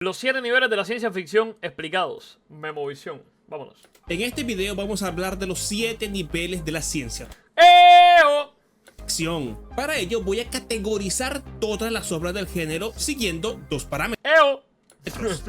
Los 7 niveles de la ciencia ficción explicados. Memovisión. Vámonos. En este video vamos a hablar de los 7 niveles de la ciencia ¡Eo! ficción. Para ello voy a categorizar todas las obras del género siguiendo dos parámetros. ¡Eo!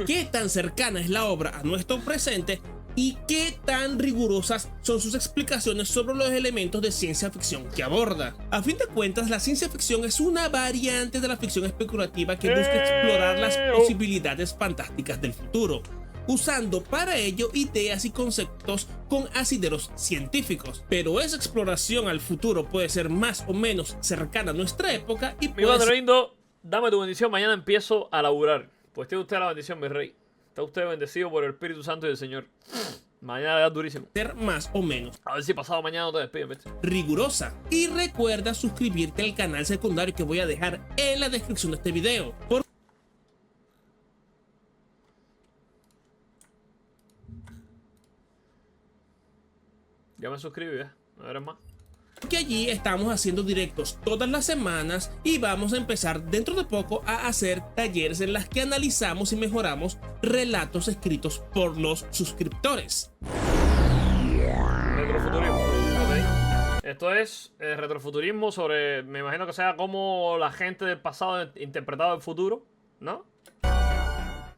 ¿Qué tan cercana es la obra a nuestro presente? ¿Y qué tan rigurosas son sus explicaciones sobre los elementos de ciencia ficción que aborda? A fin de cuentas, la ciencia ficción es una variante de la ficción especulativa que busca explorar las posibilidades fantásticas del futuro, usando para ello ideas y conceptos con asideros científicos. Pero esa exploración al futuro puede ser más o menos cercana a nuestra época y Mi padre lindo, dame tu bendición, mañana empiezo a laburar. Pues tiene usted la bendición, mi rey. Está usted bendecido por el Espíritu Santo y el Señor. Mañana le da durísimo. ser más o menos A ver si pasado mañana no te despiden, ¿viste? rigurosa. Y recuerda suscribirte al canal secundario que voy a dejar en la descripción de este video. Ya me suscribí, ¿eh? No eres más. Porque allí estamos haciendo directos todas las semanas y vamos a empezar dentro de poco a hacer talleres en las que analizamos y mejoramos relatos escritos por los suscriptores. Retrofuturismo. Ok. Esto es retrofuturismo sobre... Me imagino que sea como la gente del pasado interpretaba el futuro, ¿no?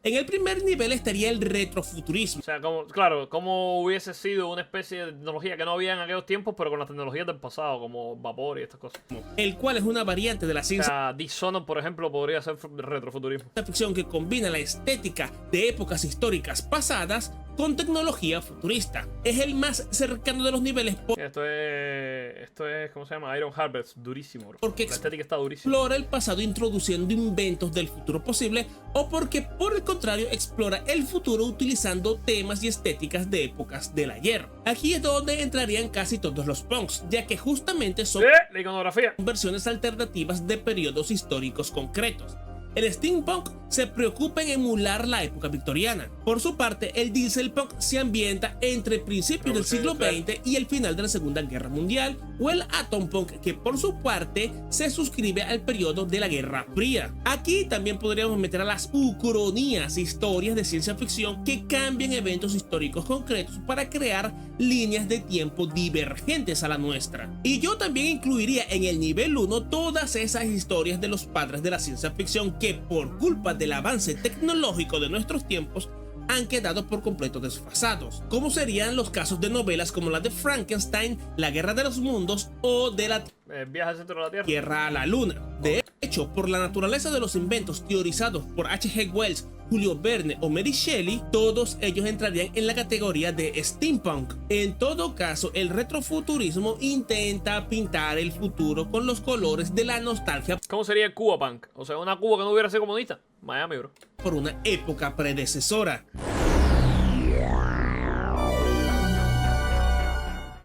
En el primer nivel estaría el retrofuturismo, O sea, como, claro, como hubiese sido una especie de tecnología que no había en aquellos tiempos, pero con las tecnologías del pasado, como vapor y estas cosas. el cual es una variante de la O ciencia sea, Dishonored, por ejemplo, podría ser retrofuturismo. ficción que combina la estética de épocas históricas pasadas con tecnología futurista. Es el más cercano de los niveles Esto es, ¿cómo se llama? Iron Harvest, durísimo, bro. Porque La estética está durísima. explora el pasado introduciendo inventos del futuro posible, o porque por el contrario explora el futuro utilizando temas y estéticas de épocas del ayer. Aquí es donde entrarían casi todos los punks, ya que justamente son La iconografía. versiones alternativas de periodos históricos concretos. El steampunk se preocupa en emular la época victoriana. Por su parte, el dieselpunk se ambienta entre principios del siglo XX y el final de la Segunda Guerra Mundial, o el atompunk, que por su parte se suscribe al periodo de la Guerra Fría. Aquí también podríamos meter a las ucronías, historias de ciencia ficción que cambian eventos históricos concretos para crear líneas de tiempo divergentes a la nuestra. Y yo también incluiría en el nivel 1 todas esas historias de los padres de la ciencia ficción que por culpa del avance tecnológico de nuestros tiempos han quedado por completo desfasados, como serían los casos de novelas como la de Frankenstein, La Guerra de los Mundos o de la Viaje al centro de la Tierra. Tierra a la Luna. De hecho, por la naturaleza de los inventos teorizados por H.G. Wells, Julio Verne o Mary Shelley, todos ellos entrarían en la categoría de steampunk. En todo caso, el retrofuturismo intenta pintar el futuro con los colores de la nostalgia ¿Cómo sería el Cuba Punk? O sea, una Cuba que no hubiera sido comunista. Miami, bro. por una época predecesora.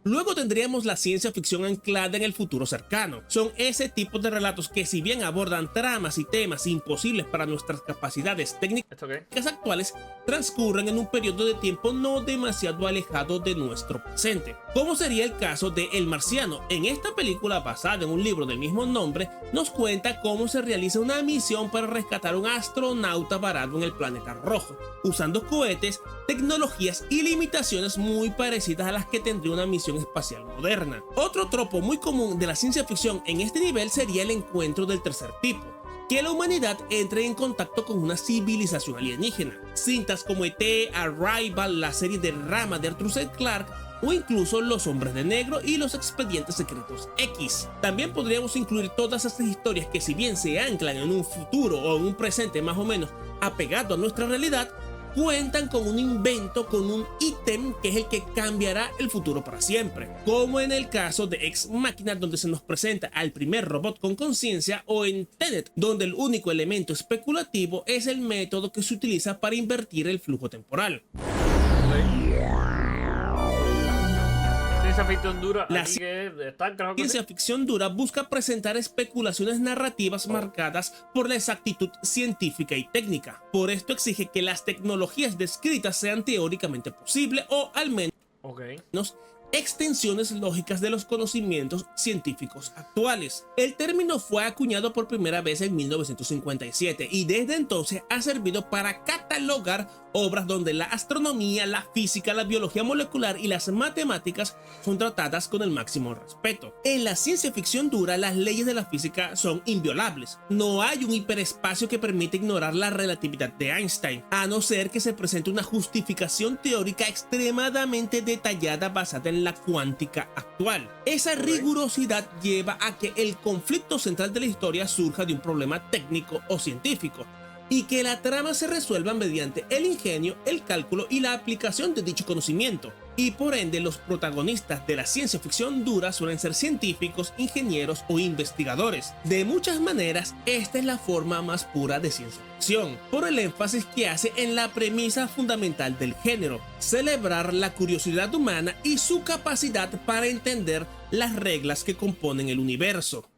Luego tendríamos la ciencia ficción anclada en el futuro cercano. Son ese tipo de relatos que, si bien abordan tramas y temas imposibles para nuestras capacidades técnicas ¿Esto qué? actuales, transcurren en un periodo de tiempo no demasiado alejado de nuestro presente, como sería el caso de El Marciano. En esta película, basada en un libro del mismo nombre, nos cuenta cómo se realiza una misión para rescatar a un astronauta varado en el planeta rojo, usando cohetes, tecnologías y limitaciones muy parecidas a las que tendría una misión espacial moderna. Otro tropo muy común de la ciencia ficción en este nivel sería el encuentro del tercer tipo, que la humanidad entre en contacto con una civilización alienígena. Cintas como ET, Arrival, la serie de Rama de Arthur C. Clarke, o incluso Los Hombres de Negro y Los Expedientes Secretos X. También podríamos incluir todas estas historias que, si bien se anclan en un futuro o en un presente más o menos apegado a nuestra realidad, cuentan con un invento, con un ítem que es el que cambiará el futuro para siempre, como en el caso de Ex Machina, donde se nos presenta al primer robot con conciencia, o en Tenet, donde el único elemento especulativo es el método que se utiliza para invertir el flujo temporal. Ciencia ficción dura. La Aquí que está, creo que Ciencia ficción dura busca presentar especulaciones narrativas marcadas por la exactitud científica y técnica. Por esto exige que las tecnologías descritas sean teóricamente posibles, o al menos Ok. extensiones lógicas de los conocimientos científicos actuales. El término fue acuñado por primera vez en 1957 y desde entonces ha servido para catalogar obras donde la astronomía, la física, la biología molecular y las matemáticas son tratadas con el máximo respeto. En la ciencia ficción dura, las leyes de la física son inviolables. No hay un hiperespacio que permita ignorar la relatividad de Einstein, a no ser que se presente una justificación teórica extremadamente detallada basada en la cuántica actual. Esa rigurosidad lleva a que el conflicto central de la historia surja de un problema técnico o científico, y que la trama se resuelva mediante el ingenio, el cálculo y la aplicación de dicho conocimiento. Y por ende, los protagonistas de la ciencia ficción dura suelen ser científicos, ingenieros o investigadores. De muchas maneras, esta es la forma más pura de ciencia ficción, por el énfasis que hace en la premisa fundamental del género: celebrar la curiosidad humana y su capacidad para entender las reglas que componen el universo.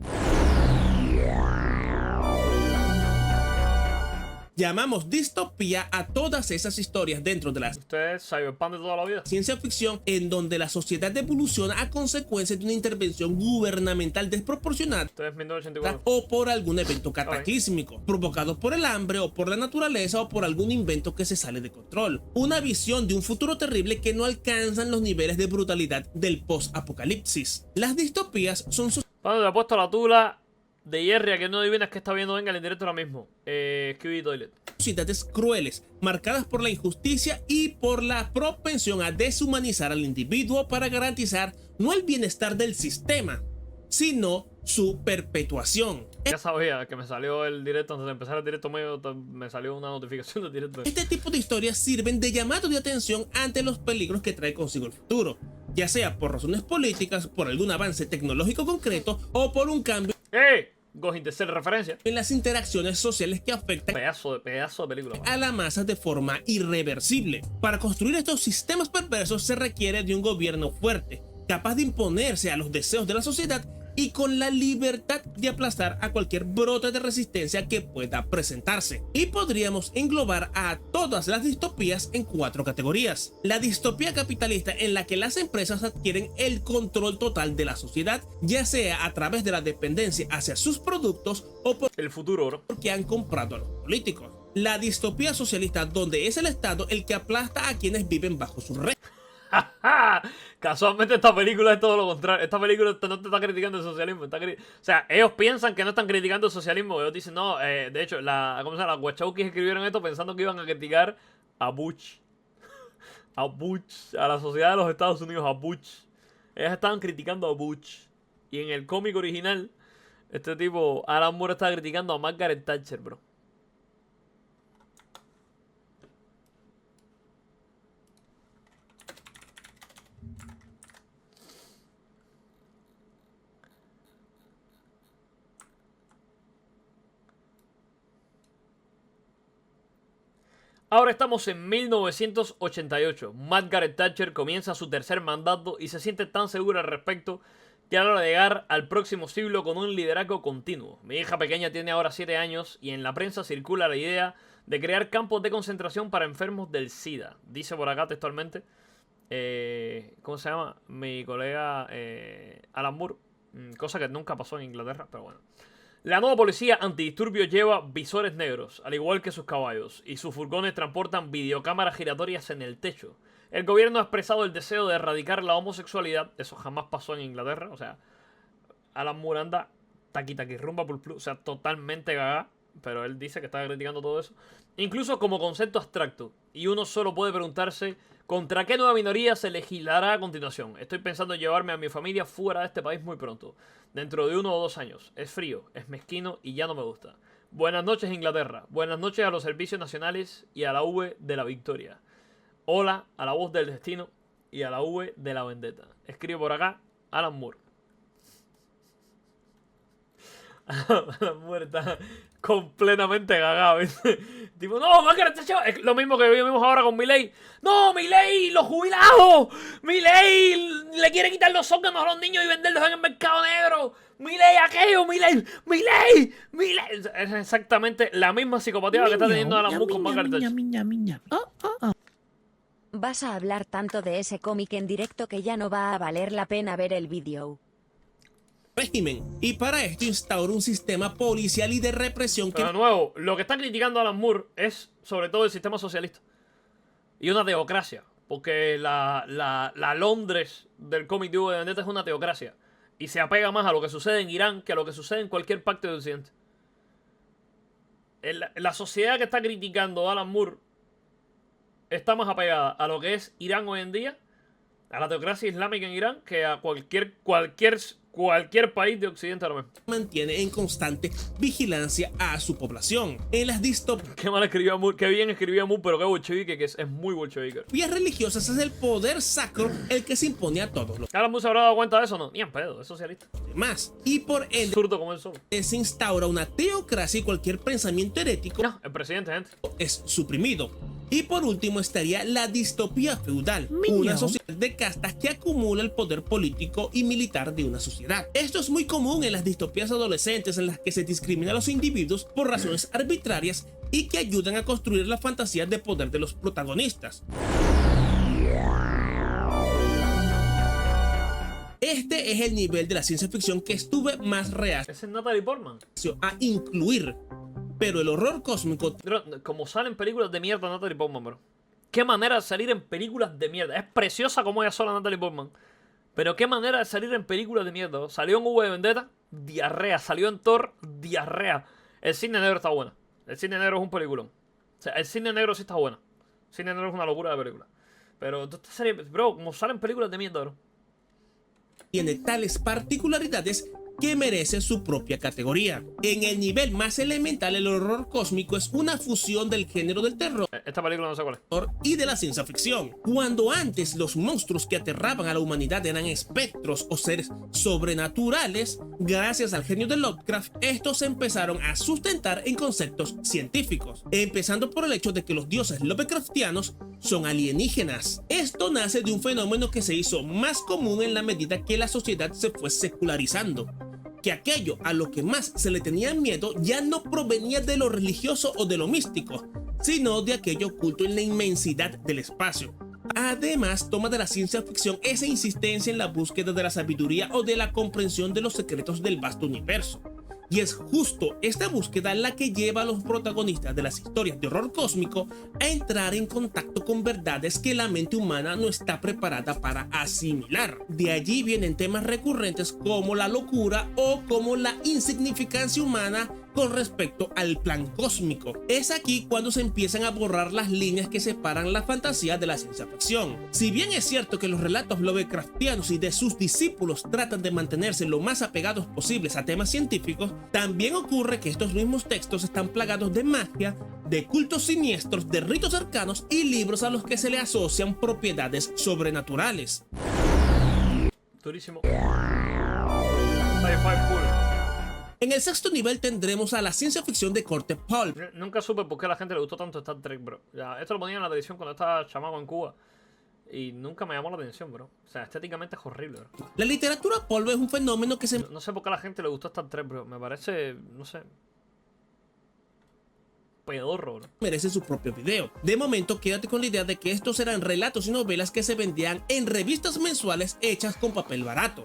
Llamamos distopía a todas esas historias dentro de la ¿Usted es cyberpunk de toda la vida? ciencia ficción en donde la sociedad evoluciona a consecuencia de una intervención gubernamental desproporcionada ¿Usted es 1984? o por algún evento cataclísmico, provocado por el hambre o por la naturaleza o por algún invento que se sale de control. Una visión de un futuro terrible que no alcanzan los niveles de brutalidad del post-apocalipsis. Las distopías son ¿Cuándo te ha puesto la tula de Jerry a que no adivinas qué está viendo? Venga, en directo ahora mismo. Scooby Toilet. sociedades crueles, marcadas por la injusticia y por la propensión a deshumanizar al individuo para garantizar no el bienestar del sistema, sino su perpetuación. Ya sabía que me salió el directo antes de empezar el directo me salió una notificación del directo. Este tipo de historias sirven de llamado de atención ante los peligros que trae consigo el futuro, ya sea por razones políticas, por algún avance tecnológico concreto o por un cambio Gojin de ser referencia. en las interacciones sociales que afectan Pedazo de película, man. a la masa de forma irreversible. Para construir estos sistemas perversos se requiere de un gobierno fuerte, capaz de imponerse a los deseos de la sociedad y con la libertad de aplastar a cualquier brote de resistencia que pueda presentarse. Y podríamos englobar a todas las distopías en 4 categorías. La distopía capitalista, en la que las empresas adquieren el control total de la sociedad, ya sea a través de la dependencia hacia sus productos o El futuro, bro. porque han comprado a los políticos. La distopía socialista, donde es el Estado el que aplasta a quienes viven bajo su régimen. Casualmente esta película es todo lo contrario. Esta película no te está criticando el socialismo. O sea, ellos piensan que no están criticando el socialismo. Ellos dicen, no, de hecho, ¿cómo se llama? Las Wachowskis escribieron esto pensando que iban a criticar a Bush. A Bush. A la sociedad de los Estados Unidos, a Bush. Ellas estaban criticando a Bush. Y en el cómic original, este tipo, Alan Moore, estaba criticando a Margaret Thatcher, bro. Ahora estamos en 1988. Margaret Thatcher comienza su tercer mandato y se siente tan segura al respecto que a la hora de llegar al próximo siglo con un liderazgo continuo. Mi hija pequeña tiene ahora 7 años y en la prensa circula la idea de crear campos de concentración para enfermos del SIDA. Dice por acá textualmente, ¿cómo se llama? Mi colega Alan Moore. Cosa que nunca pasó en Inglaterra, pero bueno. La nueva policía antidisturbios lleva visores negros, al igual que sus caballos, y sus furgones transportan videocámaras giratorias en el techo. El gobierno ha expresado el deseo de erradicar la homosexualidad. Eso jamás pasó en Inglaterra. O sea, Alan Moore anda taquirumba por plus, o sea, totalmente gaga. Pero él dice que está criticando todo eso. Incluso como concepto abstracto. Y uno solo puede preguntarse, ¿contra qué nueva minoría se legislará a continuación? Estoy pensando en llevarme a mi familia fuera de este país muy pronto. Dentro de 1 o 2 años. Es frío, es mezquino y ya no me gusta. Buenas noches, Inglaterra. Buenas noches a los servicios nacionales y a la V de la victoria. Hola a la voz del destino y a la V de la vendetta. Escribe por acá Alan Moore. Alan Moore está completamente cagado, ¿viste? Tipo, no, Margaret Thatcher. Es lo mismo que vimos ahora con Milei. No, Milei, los jubilados. Milei le quiere quitar los órganos a los niños y venderlos en el mercado negro. Milei aquello, Milei. Es exactamente la misma psicopatía que está teniendo Alan Moore con Margaret Thatcher. Vas a hablar tanto de ese cómic en directo que ya no va a valer la pena ver el vídeo. Régimen, y para esto instaura un sistema policial y de represión que... Pero de nuevo, lo que está criticando Alan Moore es sobre todo el sistema socialista y una teocracia, porque la Londres del cómic de V de Vendetta es una teocracia y se apega más a lo que sucede en Irán que a lo que sucede en cualquier parte de Occidente. La sociedad que está criticando Alan Moore está más apegada a lo que es Irán hoy en día, a la teocracia islámica en Irán, que a cualquier país de Occidente ahora mismo. mantiene en constante vigilancia a su población. En las distopías Qué mal escribía Moore, qué bien escribía Moore, pero qué bolchevique que es muy bolchevique. religiosas es el poder sacro el que se impone a todos los ¿Alan Moore se habrá dado cuenta de eso? No, ni en pedo, es socialista. demás. Y por ende Zurdo como él solo. se instaura una teocracia y cualquier pensamiento herético No, el presidente, gente. es suprimido. Y por último estaría la distopía feudal, una sociedad de castas que acumula el poder político y militar de una sociedad. Esto es muy común en las distopías adolescentes en las que se discrimina a los individuos por razones arbitrarias y que ayudan a construir la fantasía de poder de los protagonistas. Este es el nivel de la ciencia ficción que estuve más reacio Ese es Natalie Portman. a incluir. Pero el horror cósmico Bro, como salen películas de mierda Natalie Portman, bro. Qué manera de salir en películas de mierda. Es preciosa como ella sola, Natalie Portman. Pero qué manera de salir en películas de mierda, bro. Salió en V de Vendetta, diarrea. Salió en Thor, diarrea. El cine negro está bueno. El cine negro es un peliculón. O sea, el cine negro sí está bueno. El cine negro es una locura de película. Pero esta serie, bro, como salen películas de mierda, bro. tiene tales particularidades que merece su propia categoría. En el nivel más elemental, el horror cósmico es una fusión del género del terror Esta película no sé cuál es. y de la ciencia ficción. Cuando antes los monstruos que aterraban a la humanidad eran espectros o seres sobrenaturales, gracias al genio de Lovecraft, estos se empezaron a sustentar en conceptos científicos, empezando por el hecho de que los dioses Lovecraftianos son alienígenas. Esto nace de un fenómeno que se hizo más común en la medida que la sociedad se fue secularizando, que aquello a lo que más se le tenía miedo ya no provenía de lo religioso o de lo místico, sino de aquello oculto en la inmensidad del espacio. Además, toma de la ciencia ficción esa insistencia en la búsqueda de la sabiduría o de la comprensión de los secretos del vasto universo. Y es justo esta búsqueda la que lleva a los protagonistas de las historias de horror cósmico a entrar en contacto con verdades que la mente humana no está preparada para asimilar. De allí vienen temas recurrentes como la locura o como la insignificancia humana con respecto al plan cósmico. Es aquí cuando se empiezan a borrar las líneas que separan la fantasía de la ciencia ficción. Si bien es cierto que los relatos Lovecraftianos y de sus discípulos tratan de mantenerse lo más apegados posibles a temas científicos, también ocurre que estos mismos textos están plagados de magia, de cultos siniestros, de ritos arcanos y libros a los que se le asocian propiedades sobrenaturales. Durísimo. Sci-fi full. En el sexto nivel tendremos a la ciencia ficción de corte pulp. Nunca supe por qué a la gente le gustó tanto Star Trek, bro. Ya, esto lo ponían en la televisión cuando estaba chamaco en Cuba. Y nunca me llamó la atención, bro. O sea, estéticamente es horrible, bro. La literatura pulp es un fenómeno que se No sé por qué a la gente le gustó Star Trek, bro. Me parece, no sé, pedorro, bro. merece su propio video. De momento, quédate con la idea de que estos eran relatos y novelas que se vendían en revistas mensuales hechas con papel barato.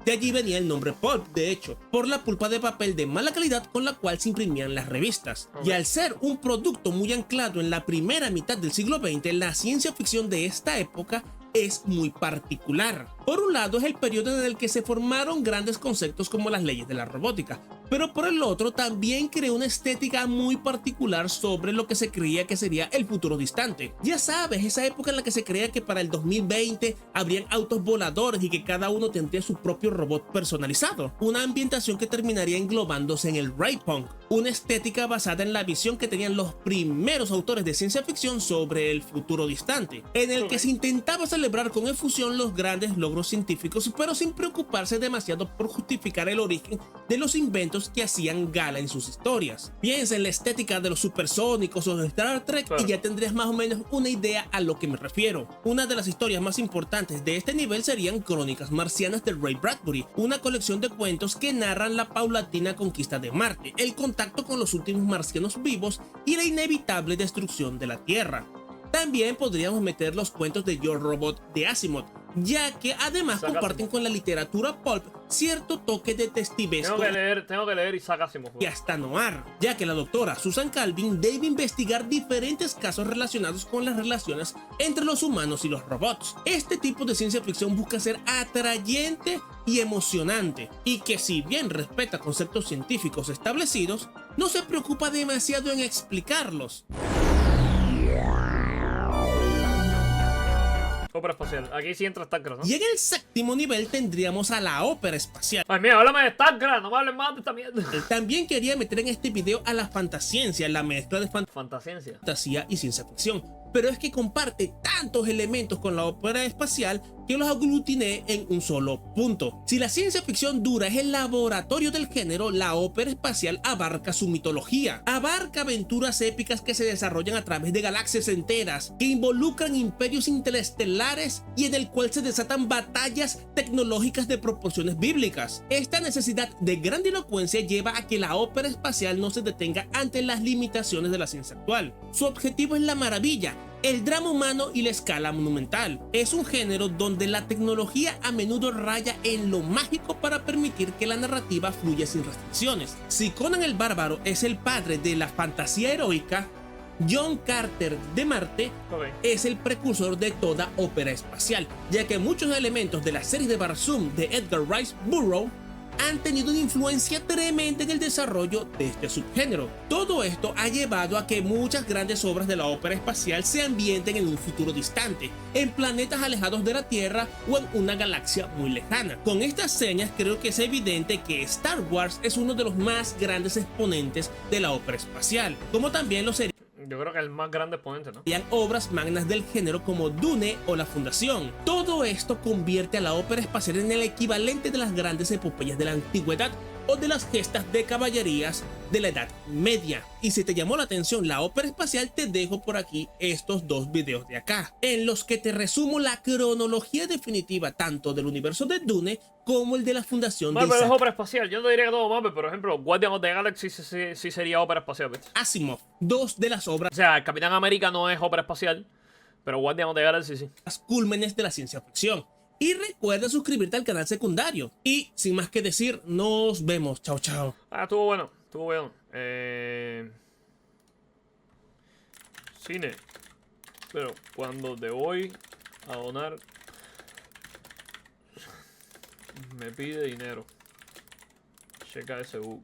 De allí venía el nombre pulp, de hecho, por la pulpa de papel de mala calidad con la cual se imprimían las revistas. Y al ser un producto muy anclado en la primera mitad del siglo XX, la ciencia ficción de esta época es muy particular. Por un lado es el periodo en el que se formaron grandes conceptos como las leyes de la robótica, pero por el otro también creó una estética muy particular sobre lo que se creía que sería el futuro distante. Ya sabes, esa época en la que se creía que para el 2020 habrían autos voladores y que cada uno tendría su propio robot personalizado. Una ambientación que terminaría englobándose en el Raypunk, una estética basada en la visión que tenían los primeros autores de ciencia ficción sobre el futuro distante, en el que se intentaba celebrar con efusión los grandes logros científicos, pero sin preocuparse demasiado por justificar el origen de los inventos que hacían gala en sus historias. Piensa en la estética de los supersónicos o de Star Trek y ya tendrías más o menos una idea a lo que me refiero. Una de las historias más importantes de este nivel serían Crónicas Marcianas de Ray Bradbury, una colección de cuentos que narran la paulatina conquista de Marte, el contacto con los últimos marcianos vivos y la inevitable destrucción de la Tierra. También podríamos meter los cuentos de Yo Robot de Asimov, ya que además Isaac comparten Asimov. con la literatura pulp cierto toque de testivesco Tengo que leer Isaac Asimov. y hasta noir, ya que la doctora Susan Calvin debe investigar diferentes casos relacionados con las relaciones entre los humanos y los robots. Este tipo de ciencia ficción busca ser atrayente y emocionante, y que si bien respeta conceptos científicos establecidos, no se preocupa demasiado en explicarlos. Ópera espacial. Aquí sí entra StarCraft, ¿no? Y en el séptimo nivel tendríamos a la ópera espacial. Ay, mira, háblame de StarCraft, no me hables más de esta mierda. También quería meter en este video a la fantasciencia, la mezcla de Fantasciencia. fantasía y ciencia ficción, pero es que comparte tantos elementos con la ópera espacial que los aglutiné en un solo punto. Si la ciencia ficción dura es el laboratorio del género, la ópera espacial abarca su mitología, abarca aventuras épicas que se desarrollan a través de galaxias enteras, que involucran imperios interestelares y en el cual se desatan batallas tecnológicas de proporciones bíblicas. Esta necesidad de grandilocuencia lleva a que la ópera espacial no se detenga ante las limitaciones de la ciencia actual. Su objetivo es la maravilla, el drama humano y la escala monumental. Es un género donde la tecnología a menudo raya en lo mágico para permitir que la narrativa fluya sin restricciones. Si Conan el Bárbaro es el padre de la fantasía heroica, John Carter de Marte es el precursor de toda ópera espacial, ya que muchos elementos de la serie de Barsoom de Edgar Rice Burroughs han tenido una influencia tremenda en el desarrollo de este subgénero. Todo esto ha llevado a que muchas grandes obras de la ópera espacial se ambienten en un futuro distante, en planetas alejados de la Tierra o en una galaxia muy lejana. Con estas señas creo que es evidente que Star Wars es uno de los más grandes exponentes de la ópera espacial, como también lo sería Yo creo que el más grande exponente, ¿no? obras magnas del género como Dune o La Fundación. Todo esto convierte a la ópera espacial en el equivalente de las grandes epopeyas de la antigüedad o de las gestas de caballerías de la Edad Media. Y si te llamó la atención la ópera espacial, te dejo por aquí estos dos videos de acá, en los que te resumo la cronología definitiva tanto del universo de Dune como el de la Fundación de Marvel es Isaac ópera espacial. Yo no diría que todo Marvel, por ejemplo, Guardians of the Galaxy sí sería ópera espacial, ¿viste? Asimov. Dos de las obras O sea, el Capitán América no es ópera espacial, pero Guardians of the Galaxy sí. cúlmenes de la ciencia ficción. Y recuerda suscribirte al canal secundario. Y sin más que decir, nos vemos. Chao, chao. Ah, estuvo bueno, estuvo bueno. Cine. Pero cuando te voy a donar, me pide dinero. Checa ese bug.